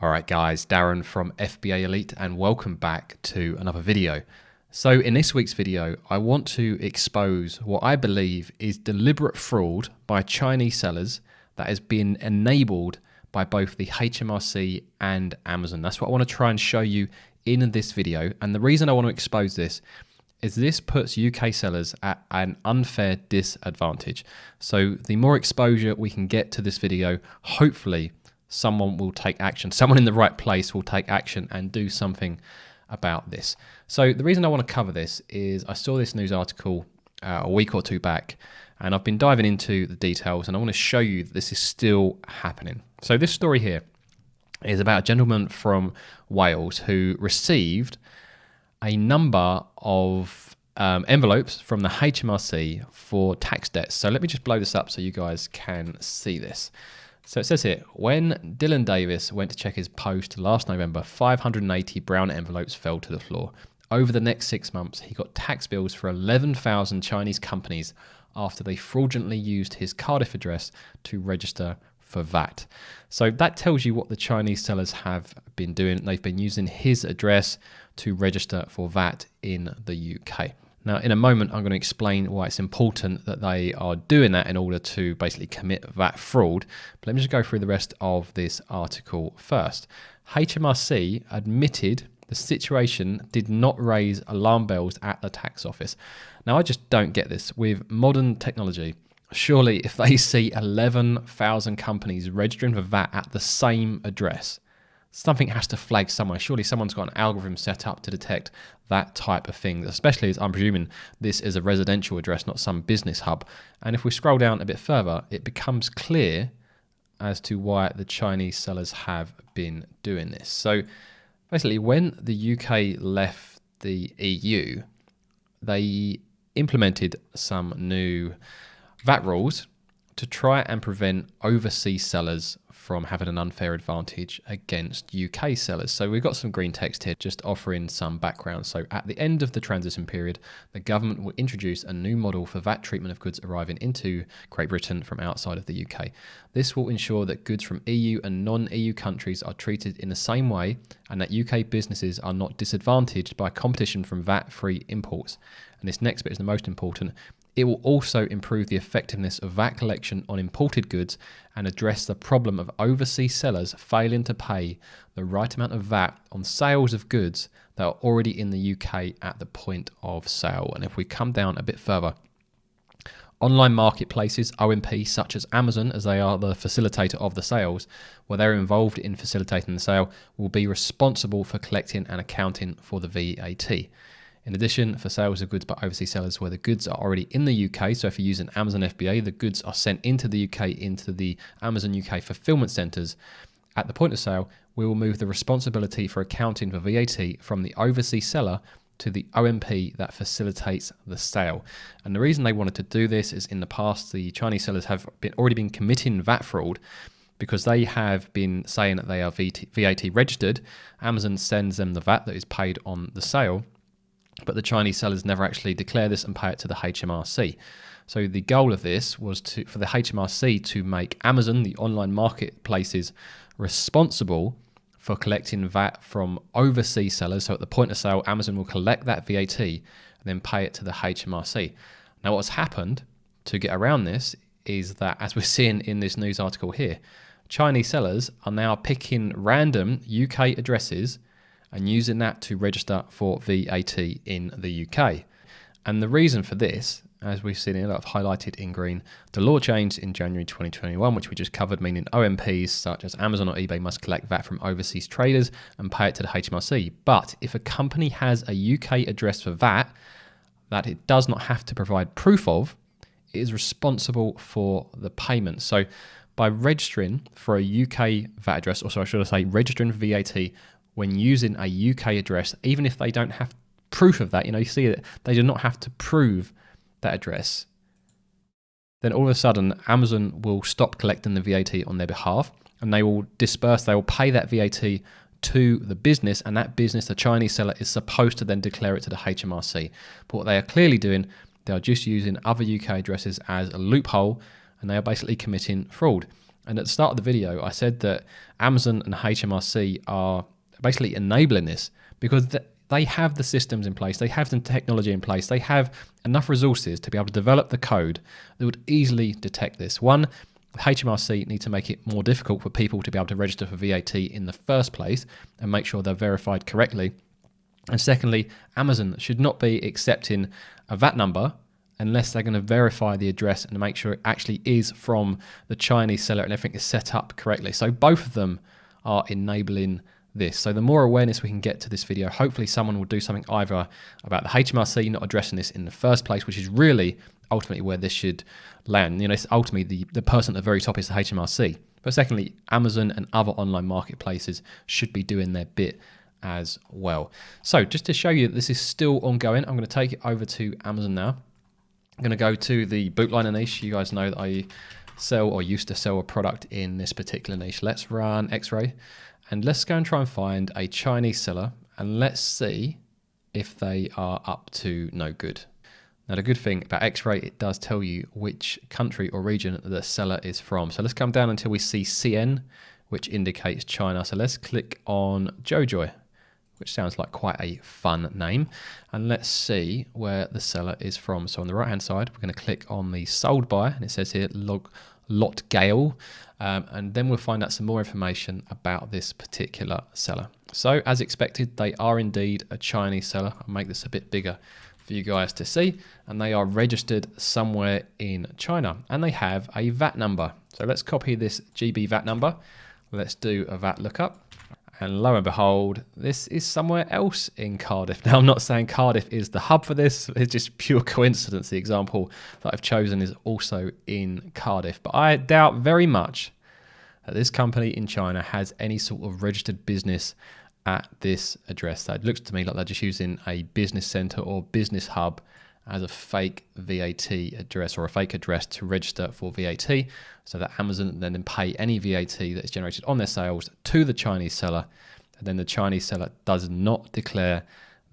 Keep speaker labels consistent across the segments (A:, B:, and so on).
A: Alright guys, Darren from FBA Elite and welcome back to another video. So in this week's video, I want to expose what I believe is deliberate fraud by Chinese sellers that has been enabled by both the HMRC and Amazon. That's what I want to try and show you in this video. And the reason I want to expose this is this puts UK sellers at an unfair disadvantage. So the more exposure we can get to this video, hopefully someone will take action. Someone in the right place will take action and do something about this. So the reason I want to cover this is I saw this news article a week or two back, and I've been diving into the details, and I want to show you that this is still happening. So this story here is about a gentleman from Wales who received a number of envelopes from the HMRC for tax debts. So let me just blow this up so you guys can see this. So it says here, when Dylan Davis went to check his post last November, 580 brown envelopes fell to the floor. Over the next 6 months, he got tax bills for 11,000 Chinese companies after they fraudulently used his Cardiff address to register for VAT. So that tells you what the Chinese sellers have been doing. They've been using his address to register for VAT in the UK. Now, in a moment, I'm going to explain why it's important that they are doing that in order to basically commit VAT fraud. But let me just go through the rest of this article first. HMRC admitted the situation did not raise alarm bells at the tax office. Now, I just don't get this. With modern technology, surely if they see 11,000 companies registering for VAT at the same address, something has to flag somewhere. Surely someone's got an algorithm set up to detect that type of thing, especially as I'm presuming this is a residential address, not some business hub. And if we scroll down a bit further, it becomes clear as to why the Chinese sellers have been doing this. So basically, when the UK left the EU, they implemented some new VAT rules to try and prevent overseas sellers from having an unfair advantage against UK sellers. So we've got some green text here just offering some background. So at the end of the transition period, the government will introduce a new model for VAT treatment of goods arriving into Great Britain from outside of the UK. This will ensure that goods from EU and non-EU countries are treated in the same way and that UK businesses are not disadvantaged by competition from VAT-free imports. And this next bit is the most important. It will also improve the effectiveness of VAT collection on imported goods and address the problem of overseas sellers failing to pay the right amount of VAT on sales of goods that are already in the UK at the point of sale. And if we come down a bit further, online marketplaces, OMP, such as Amazon, as they are the facilitator of the sales, where they're involved in facilitating the sale, will be responsible for collecting and accounting for the VAT. In addition, for sales of goods by overseas sellers where the goods are already in the UK, so if you're using Amazon FBA, the goods are sent into the UK, into the Amazon UK fulfillment centres. At the point of sale, we will move the responsibility for accounting for VAT from the overseas seller to the OMP that facilitates the sale. And the reason they wanted to do this is in the past, the Chinese sellers have already been committing VAT fraud because they have been saying that they are VAT registered. Amazon sends them the VAT that is paid on the sale, but the Chinese sellers never actually declare this and pay it to the HMRC. So the goal of this was for the HMRC to make Amazon, the online marketplaces, responsible for collecting VAT from overseas sellers. So at the point of sale, Amazon will collect that VAT and then pay it to the HMRC. Now what's happened to get around this is that, as we're seeing in this news article here, Chinese sellers are now picking random UK addresses and using that to register for VAT in the UK. And the reason for this, as we've seen it, I've highlighted in green, the law changed in January 2021, which we just covered, meaning OMPs such as Amazon or eBay must collect VAT from overseas traders and pay it to the HMRC. But if a company has a UK address for VAT that it does not have to provide proof of, it is responsible for the payment. So by registering for a UK VAT address, or so I should say registering for VAT, when using a UK address, even if they don't have proof of that, you see that they do not have to prove that address, then all of a sudden Amazon will stop collecting the VAT on their behalf and they will pay that VAT to the business, and that business, the Chinese seller, is supposed to then declare it to the HMRC. But what they are clearly doing, they are just using other UK addresses as a loophole, and they are basically committing fraud. And at the start of the video, I said that Amazon and HMRC are basically enabling this because they have the systems in place, they have the technology in place, they have enough resources to be able to develop the code that would easily detect this. One, HMRC need to make it more difficult for people to be able to register for VAT in the first place and make sure they're verified correctly. And secondly, Amazon should not be accepting a VAT number unless they're going to verify the address and make sure it actually is from the Chinese seller and everything is set up correctly. So both of them are enabling this. So the more awareness we can get to this video, hopefully someone will do something either about the HMRC not addressing this in the first place, which is really ultimately where this should land. You know, it's ultimately the person at the very top is the HMRC. But secondly, Amazon and other online marketplaces should be doing their bit as well. So just to show you that this is still ongoing, I'm going to take it over to Amazon now. I'm going to go to the bootliner niche. You guys know that I sell or used to sell a product in this particular niche. Let's run X-ray and let's go and try and find a Chinese seller and let's see if they are up to no good. Now the good thing about X-ray, it does tell you which country or region the seller is from. So let's come down until we see CN, which indicates China. So let's click on Jojoy, which sounds like quite a fun name. And let's see where the seller is from. So on the right hand side, we're going to click on the sold by, and it says here lot Gale. And then we'll find out some more information about this particular seller. So as expected, they are indeed a Chinese seller. I'll make this a bit bigger for you guys to see. And they are registered somewhere in China and they have a VAT number. So let's copy this GB VAT number. Let's do a VAT lookup. And lo and behold, this is somewhere else in Cardiff. Now, I'm not saying Cardiff is the hub for this. It's just pure coincidence. The example that I've chosen is also in Cardiff. But I doubt very much that this company in China has any sort of registered business at this address. So it looks to me like they're just using a business center or business hub as a fake VAT address or a fake address to register for VAT so that Amazon then pay any VAT that is generated on their sales to the Chinese seller. And then the Chinese seller does not declare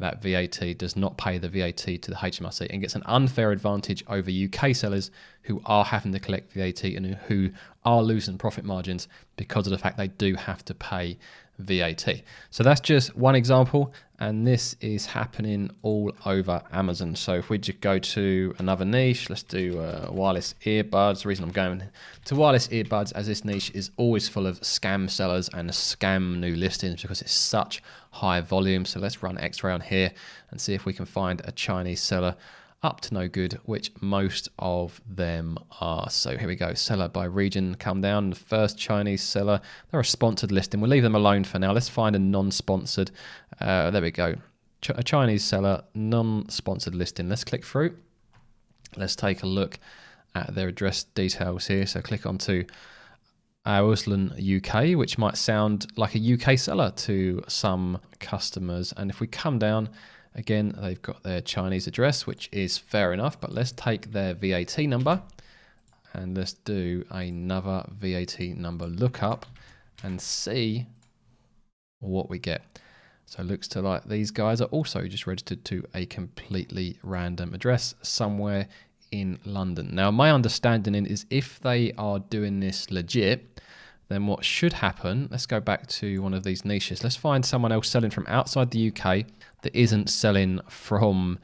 A: that VAT, does not pay the VAT to the HMRC and gets an unfair advantage over UK sellers who are having to collect VAT and who are losing profit margins because of the fact they do have to pay VAT. So that's just one example, and this is happening all over Amazon. So if we just go to another niche, let's do wireless earbuds. The reason I'm going to wireless earbuds as this niche is always full of scam sellers and scam new listings because it's such high volume. So let's run X-ray on here and see if we can find a Chinese seller up to no good, which most of them are. So here we go, seller by region, come down. The first Chinese seller, they're a sponsored listing. We'll leave them alone for now. Let's find a non-sponsored. There we go, a Chinese seller, non-sponsored listing. Let's click through. Let's take a look at their address details here. So click onto Auslan UK, which might sound like a UK seller to some customers. And if we come down, again, they've got their Chinese address, which is fair enough, but let's take their VAT number and let's do another VAT number lookup and see what we get. So it looks to like these guys are also just registered to a completely random address somewhere in London. Now, my understanding is if they are doing this legit, then what should happen, let's go back to one of these niches. Let's find someone else selling from outside the UK that isn't selling from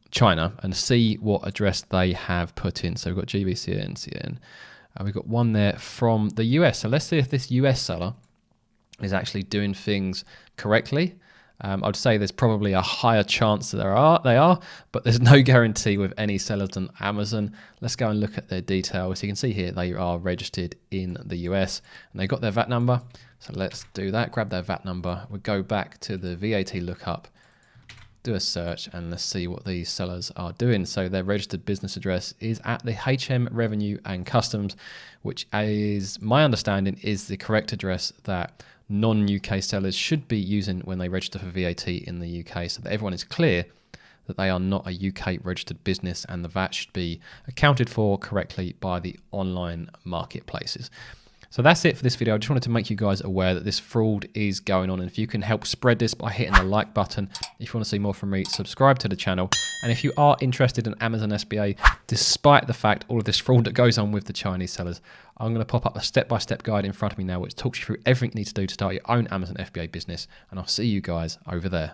A: China and see what address they have put in. So we've got GBCN, CN. We've got one there from the US. So let's see if this US seller is actually doing things correctly. I'd say there's probably a higher chance that they are, but there's no guarantee with any sellers on Amazon. Let's go and look at their details. You can see here they are registered in the US and they got their VAT number. So let's do that, grab their VAT number. We'll go back to the VAT lookup, do a search, and let's see what these sellers are doing. So their registered business address is at the HM Revenue and Customs, which is, my understanding, is the correct address that non-UK sellers should be using when they register for VAT in the UK, so that everyone is clear that they are not a UK registered business and the VAT should be accounted for correctly by the online marketplaces. So that's it for this video. I just wanted to make you guys aware that this fraud is going on. And if you can help spread this by hitting the like button, if you want to see more from me, subscribe to the channel. And if you are interested in Amazon SBA, despite the fact all of this fraud that goes on with the Chinese sellers, I'm going to pop up a step-by-step guide in front of me now which talks you through everything you need to do to start your own Amazon FBA business. And I'll see you guys over there.